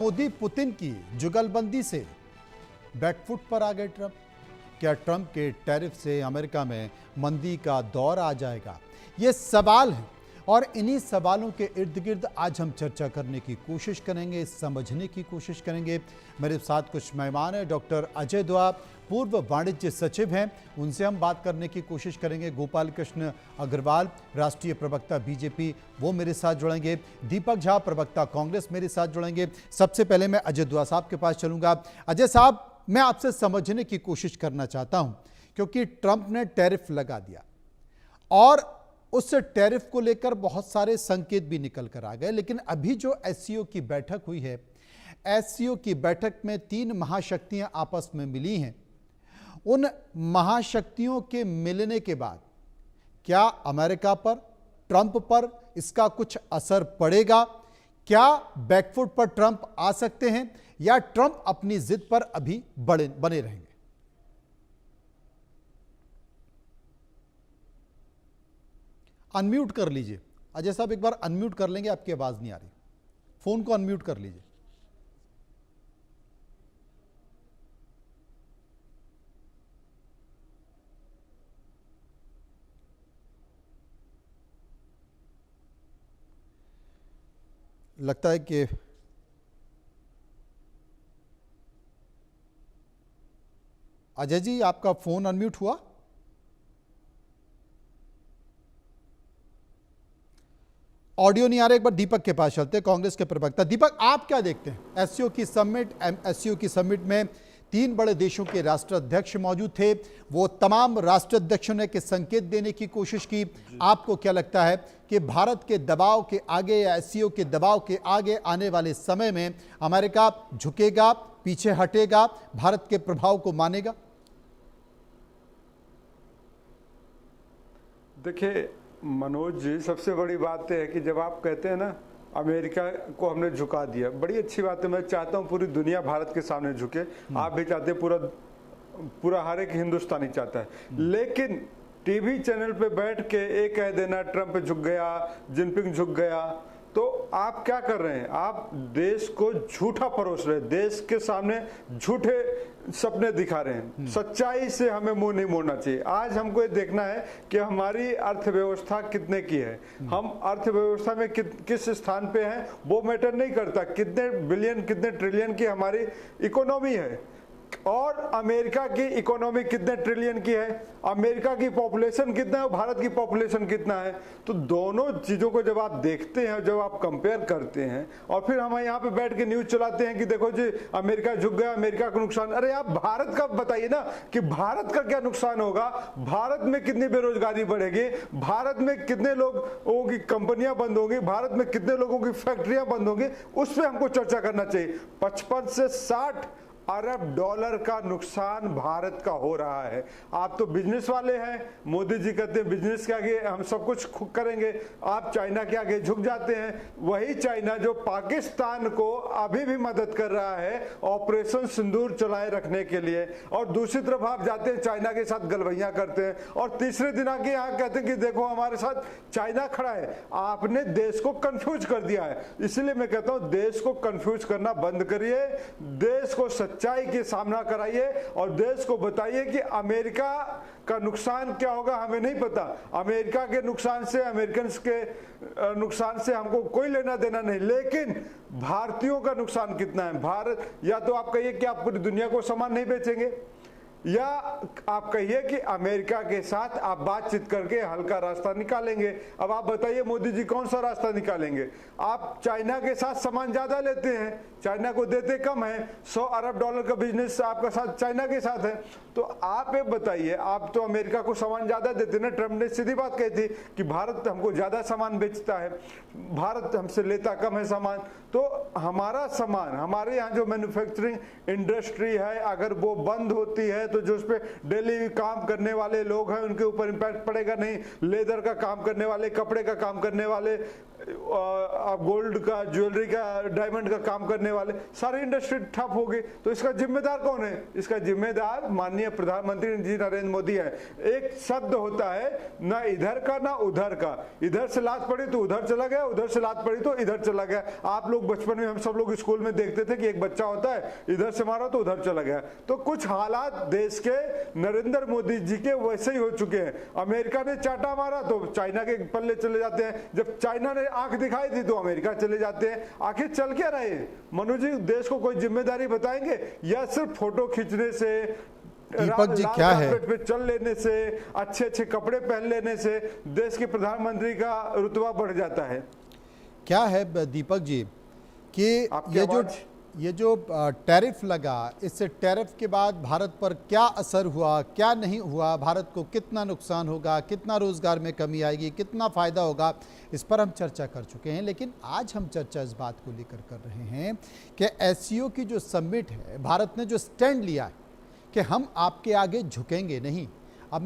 Modi Putin की जुगलबंदी से बैकफुट पर आ गए ट्रंप। क्या ट्रंप के टैरिफ से अमेरिका में मंदी का दौर आ जाएगा? ये सवाल है और इन्हीं सवालों के इर्द गिर्द आज हम चर्चा करने की कोशिश करेंगे, समझने की कोशिश करेंगे। मेरे साथ कुछ मेहमान हैं। डॉक्टर अजय द्वा पूर्व वाणिज्य सचिव हैं, उनसे हम बात करने की कोशिश करेंगे। गोपाल कृष्ण अग्रवाल राष्ट्रीय प्रवक्ता बीजेपी, वो मेरे साथ जुड़ेंगे। दीपक झा प्रवक्ता कांग्रेस मेरे साथ जुड़ेंगे। सबसे पहले मैं अजय द्वा साहब के पास चलूंगा। अजय साहब, मैं आपसे समझने की कोशिश करना चाहता हूं, क्योंकि ट्रंप ने टैरिफ लगा दिया और उस टैरिफ को लेकर बहुत सारे संकेत भी निकल कर आ गए। लेकिन अभी जो एससीओ की बैठक हुई है, एससीओ की बैठक में 3 महाशक्तियां आपस में मिली हैं। उन महाशक्तियों के मिलने के बाद क्या अमेरिका पर, ट्रंप पर इसका कुछ असर पड़ेगा? क्या बैकफुट पर ट्रंप आ सकते हैं या ट्रंप अपनी जिद पर अभी बने रहेंगे? अनम्यूट कर लीजिए अजय साहब, एक बार अनम्यूट कर लेंगे, आपकी आवाज नहीं आ रही। फोन को अनम्यूट कर लीजिए। लगता है कि अजय जी आपका फोन अनम्यूट हुआ। ऑडियो नहीं आ रहा। एक बार दीपक के पास चलते हैं, कांग्रेस के प्रवक्ता। दीपक, आप क्या देखते हैं? एससीओ की समिट में 3 बड़े देशों के राष्ट्राध्यक्ष मौजूद थे। वो तमाम राष्ट्राध्यक्षों ने के संकेत देने की कोशिश की। आपको क्या लगता है कि भारत के दबाव के आगे या एससीओ के दबाव के आगे आने वाले समय में अमेरिका झुकेगा, पीछे हटेगा, भारत के प्रभाव को मानेगा? देखिए मनोज जी, सबसे बड़ी बात है कि जब आप कहते हैं ना अमेरिका को हमने झुका दिया, बड़ी अच्छी बात है। मैं चाहता हूं पूरी दुनिया भारत के सामने झुके। आप भी चाहते हैं, पूरा हर एक हिंदुस्तानी चाहता है। लेकिन टीवी चैनल पे बैठ के एक कह देना ट्रंप झुक गया, जिनपिंग झुक गया, तो आप क्या कर रहे हैं? आप देश को झूठा परोस रहे हैं, देश के सामने झूठे सपने दिखा रहे हैं। सच्चाई से हमें मुंह नहीं मोड़ना चाहिए। आज हमको ये देखना है कि हमारी अर्थव्यवस्था कितने की है, हम अर्थव्यवस्था में किस स्थान पे हैं, वो मैटर नहीं करता। कितने बिलियन, कितने ट्रिलियन की हमारी इकोनॉमी है और अमेरिका की इकोनॉमी कितने ट्रिलियन की है, अमेरिका की पॉपुलेशन कितना है और भारत की पॉपुलेशन कितना है। तो दोनों चीजों को जब आप देखते हैं, जब आप कंपेयर करते हैं और फिर हम यहाँ पे बैठ के न्यूज चलाते हैं कि देखो जी अमेरिका झुक गया, अमेरिका का नुकसान। अरे आप भारत का बताइए ना कि भारत का क्या नुकसान होगा, भारत में कितनी बेरोजगारी बढ़ेगी, भारत में कितने लोगों की कंपनियां बंद होंगी, भारत में कितने लोगों की फैक्ट्रियां बंद होंगी, उस पर हमको चर्चा करना चाहिए। 55 से 60 अरब डॉलर का नुकसान भारत का हो रहा है। आप तो बिजनेस वाले हैं, मोदी जी कहते हैं बिजनेस के आगे हम सब कुछ करेंगे, आप चाइना के आगे झुक जाते हैं। वही चाइना जो पाकिस्तान को अभी भी मदद कर रहा है ऑपरेशन सिंदूर चलाए रखने के लिए, और दूसरी तरफ आप जाते हैं चाइना के साथ गलवैया करते हैं और तीसरे दिन आके यहाँ कहते हैं कि देखो हमारे साथ चाइना खड़ा है। आपने देश को कंफ्यूज कर दिया है। इसलिए मैं कहता हूं देश को कंफ्यूज करना बंद करिए, देश को सच्चाई के सामना कराइए और देश को बताइए कि अमेरिका का नुकसान क्या होगा हमें नहीं पता। अमेरिका के नुकसान से, अमेरिकन के नुकसान से हमको कोई लेना देना नहीं, लेकिन भारतीयों का नुकसान कितना है। भारत, या तो आप कहिए कि आप पूरी दुनिया को सामान नहीं बेचेंगे, या आप कहिए कि अमेरिका के साथ आप बातचीत करके हल्का रास्ता निकालेंगे। अब आप बताइए मोदी जी कौन सा रास्ता निकालेंगे? आप चाइना के साथ सामान ज्यादा लेते हैं, चाइना को देते कम है। 100 अरब डॉलर का बिजनेस आपका साथ चाइना के साथ है, तो आप ये बताइए, आप तो अमेरिका को सामान ज्यादा देते ना। ट्रंप ने सीधी बात कही थी कि भारत हमको ज्यादा सामान बेचता है, भारत हमसे लेता कम है सामान। तो हमारा सामान, हमारे यहाँ जो मैन्युफैक्चरिंग इंडस्ट्री है, अगर वो बंद होती है तो जो उस पर डेली काम करने वाले लोग हैं उनके ऊपर इंपैक्ट पड़ेगा नहीं। लेदर का काम करने वाले, कपड़े का काम करने वाले, गोल्ड का, ज्वेलरी का, डायमंड का काम करने वाले सारी इंडस्ट्री ठप हो गई। तो इसका जिम्मेदार कौन है? इसका जिम्मेदार माननीय प्रधानमंत्री जी नरेंद्र मोदी है। एक शब्द होता है, ना इधर का ना उधर का, इधर से लात पड़ी तो उधर चला गया, उधर से लात पड़ी तो इधर चला गया। आप लोग बचपन में, हम सब लोग स्कूल में देखते थे कि एक बच्चा होता है, इधर से मारा तो उधर चला गया। तो कुछ हालात देश के नरेंद्र मोदी जी के वैसे ही हो चुके हैं। अमेरिका ने चाटा मारा तो चाइना के पल्ले चले जाते हैं, जब चाइना ने आंख दिखाई थी तो अमेरिका चले जाते हैं। आखिर चल क्या रहे? मनोज जी, देश को कोई जिम्मेदारी बताएंगे या सिर्फ फोटो खींचने से, दीपक जी क्या है, पे चल लेने से, अच्छे अच्छे कपड़े पहन लेने से देश के प्रधानमंत्री का रुतबा बढ़ जाता है? क्या है दीपक जी कि ये जो टैरिफ लगा, इससे टैरिफ के बाद भारत पर क्या असर हुआ, क्या नहीं हुआ, भारत को कितना नुकसान होगा, कितना रोजगार में कमी आएगी, कितना फायदा होगा, इस पर हम चर्चा कर चुके हैं। लेकिन आज हम चर्चा इस बात को लेकर कर रहे हैं कि एससीओ की जो समिट है, भारत ने जो स्टैंड लिया है कि हम आपके आगे झुकेंगे नहीं। अब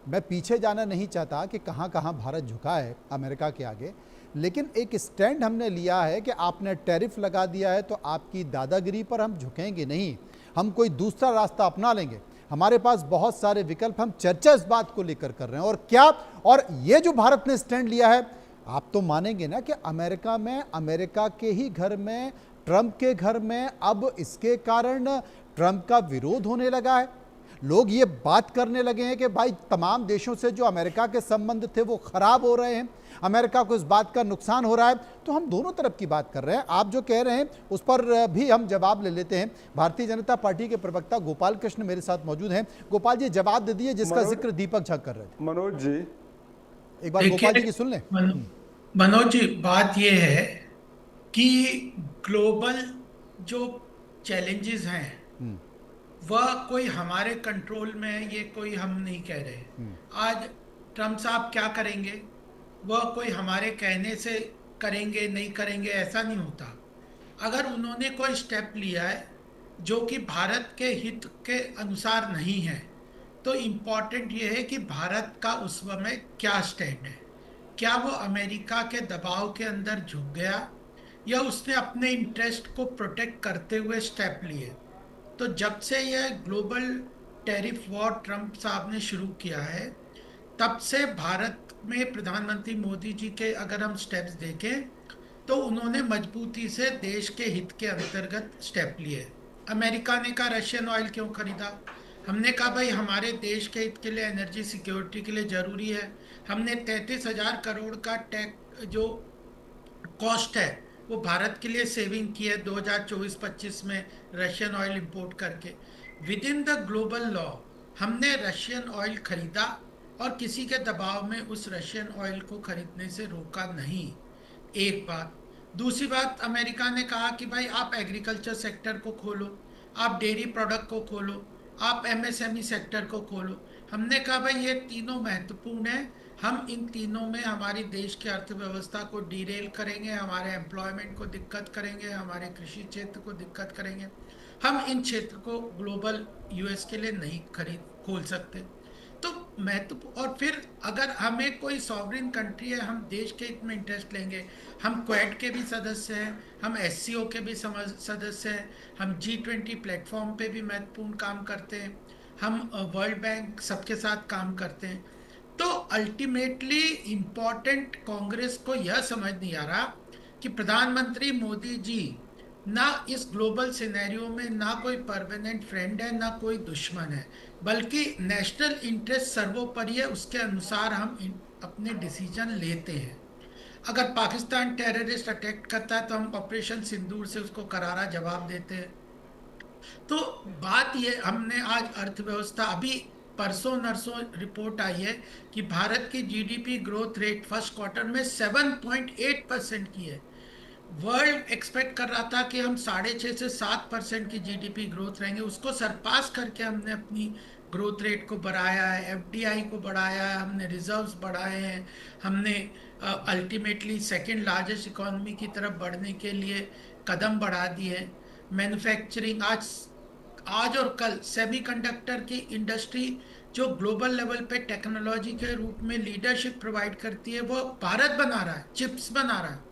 मैं पीछे जाना नहीं चाहता कि कहाँ कहाँ भारत झुका है अमेरिका के आगे, लेकिन एक स्टैंड हमने लिया है कि आपने टैरिफ लगा दिया है तो आपकी दादागिरी पर हम झुकेंगे नहीं, हम कोई दूसरा रास्ता अपना लेंगे। हमारे पास बहुत सारे विकल्प, हम चर्चा इस बात को लेकर कर रहे हैं। और क्या, और ये जो भारत ने स्टैंड लिया है, आप तो मानेंगे ना कि अमेरिका में, अमेरिका के ही घर में, ट्रंप के घर में अब इसके कारण ट्रंप का विरोध होने लगा है। लोग ये बात करने लगे हैं कि भाई तमाम देशों से जो अमेरिका के संबंध थे वो खराब हो रहे हैं, अमेरिका को इस बात का नुकसान हो रहा है। तो हम दोनों तरफ की बात कर रहे हैं। आप जो कह रहे हैं उस पर भी हम जवाब ले लेते हैं। भारतीय जनता पार्टी के प्रवक्ता गोपाल कृष्ण मेरे साथ मौजूद हैं। गोपाल जी जवाब दे दिए जिसका जिक्र दीपक झा कर रहे थे। मनोज जी एक बार गोपाल जी की सुन लें। मनोज जी, बात यह है कि ग्लोबल जो चैलेंजेस हैं वह कोई हमारे कंट्रोल में है, ये कोई हम नहीं कह रहे। आज ट्रम्प साहब क्या करेंगे वह कोई हमारे कहने से करेंगे नहीं करेंगे ऐसा नहीं होता। अगर उन्होंने कोई स्टेप लिया है जो कि भारत के हित के अनुसार नहीं है, तो इम्पॉर्टेंट ये है कि भारत का उस समय क्या स्टैंड है। क्या वो अमेरिका के दबाव के अंदर झुक गया या उसने अपने इंटरेस्ट को प्रोटेक्ट करते हुए स्टेप लिए? तो जब से यह ग्लोबल टैरिफ वॉर ट्रंप साहब ने शुरू किया है, तब से भारत में प्रधानमंत्री मोदी जी के अगर हम स्टेप्स देखें तो उन्होंने मजबूती से देश के हित के अंतर्गत स्टेप लिए। अमेरिका ने कहा रशियन ऑयल क्यों खरीदा? हमने कहा भाई हमारे देश के हित के लिए, एनर्जी सिक्योरिटी के लिए ज़रूरी है। हमने 33,000 करोड़ का टैक्स जो कॉस्ट है वो भारत के लिए सेविंग की है 2024-25 में रशियन ऑयल इंपोर्ट करके। With in the global law हमने रशियन ऑयल खरीदा और किसी के दबाव में उस रशियन ऑयल को खरीदने से रोका नहीं। एक बात। दूसरी बात, अमेरिका ने कहा कि भाई आप एग्रीकल्चर सेक्टर को खोलो, आप डेयरी प्रोडक्ट को खोलो, आप एमएसएमई सेक्टर को खोलो। हमने कहा भाई ये तीनों महत्वपूर्ण है, हम इन तीनों में हमारी देश की अर्थव्यवस्था को डीरेल करेंगे, हमारे एम्प्लॉयमेंट को दिक्कत करेंगे, हमारे कृषि क्षेत्र को दिक्कत करेंगे। हम इन क्षेत्र को ग्लोबल यूएस के लिए नहीं खोल सकते। तो महत्व, और फिर अगर हमें कोई सॉवरिन कंट्री है, हम देश के हित में इंटरेस्ट लेंगे। हम क्वेड के भी सदस्य हैं, हम एससीओ के भी सदस्य हैं, हम G20 प्लेटफॉर्म पे भी महत्वपूर्ण काम करते हैं, हम वर्ल्ड बैंक सबके साथ काम करते हैं। तो अल्टीमेटली इम्पॉर्टेंट कांग्रेस को यह समझ नहीं आ रहा कि प्रधानमंत्री मोदी जी ना इस ग्लोबल सिनेरियो में ना कोई परमानेंट फ्रेंड है ना कोई दुश्मन है, बल्कि नेशनल इंटरेस्ट सर्वोपरि है, उसके अनुसार हम अपने डिसीजन लेते हैं। अगर पाकिस्तान टेररिस्ट अटैक करता है तो हम ऑपरेशन सिंदूर से उसको करारा जवाब देते हैं। तो बात ये, हमने आज अर्थव्यवस्था, अभी परसों नरसों रिपोर्ट आई है कि भारत की GDP growth rate first quarter में 7.8% की है। वर्ल्ड एक्सपेक्ट कर रहा था कि हम 6.5 से 7% की जीडीपी ग्रोथ रहेंगे, उसको सरपास करके हमने अपनी ग्रोथ रेट को बढ़ाया है, एफडीआई को बढ़ाया है, हमने रिजर्व्स बढ़ाए हैं, हमने अल्टीमेटली सेकंड लार्जेस्ट इकोनॉमी की तरफ बढ़ने के लिए कदम बढ़ा दिए हैं। मैन्युफैक्चरिंग आज और कल सेमीकंडक्टर की इंडस्ट्री जो ग्लोबल लेवल पे टेक्नोलॉजी के रूप में लीडरशिप प्रोवाइड करती है, वो भारत बना रहा है, चिप्स बना रहा है।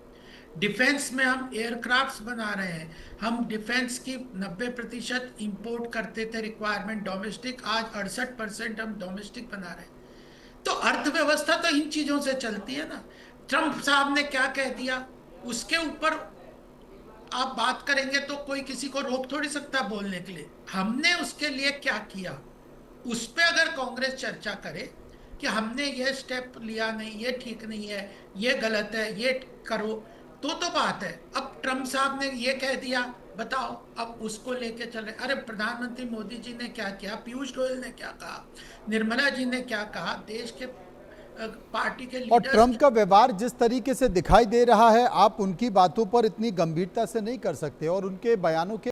डिफेंस में हम एयरक्राफ्ट्स बना रहे हैं। हम डिफेंस की 90% इंपोर्ट करते थे, रिक्वायरमेंट डोमेस्टिक, आज 68% हम डोमेस्टिक बना रहे हैं। तो अर्थव्यवस्था तो इन चीजों से चलती है ना। ट्रंप साहब ने क्या कह दिया, उसके ऊपर आप बात करेंगे तो कोई किसी को रोक थोड़ी सकता बोलने के लिए। हमने उसके लिए क्या किया, उस पे अगर कांग्रेस चर्चा करे कि हमने ये स्टेप लिया नहीं, ये ठीक नहीं है, ये गलत है, ये करो, तो बात है। अब ट्रम्प साहब ने ये कह दिया, बताओ अब उसको लेके चले। अरे प्रधानमंत्री मोदी जी ने क्या किया, पीयूष गोयल ने क्या कहा, निर्मला जी ने क्या कहा, देश के पार्टी के और लीडर्स। ट्रंप का व्यवहार जिस तरीके से दिखाई दे रहा है, आप उनकी बातों पर इतनी गंभीरता से नहीं कर सकते और उनके बयानों के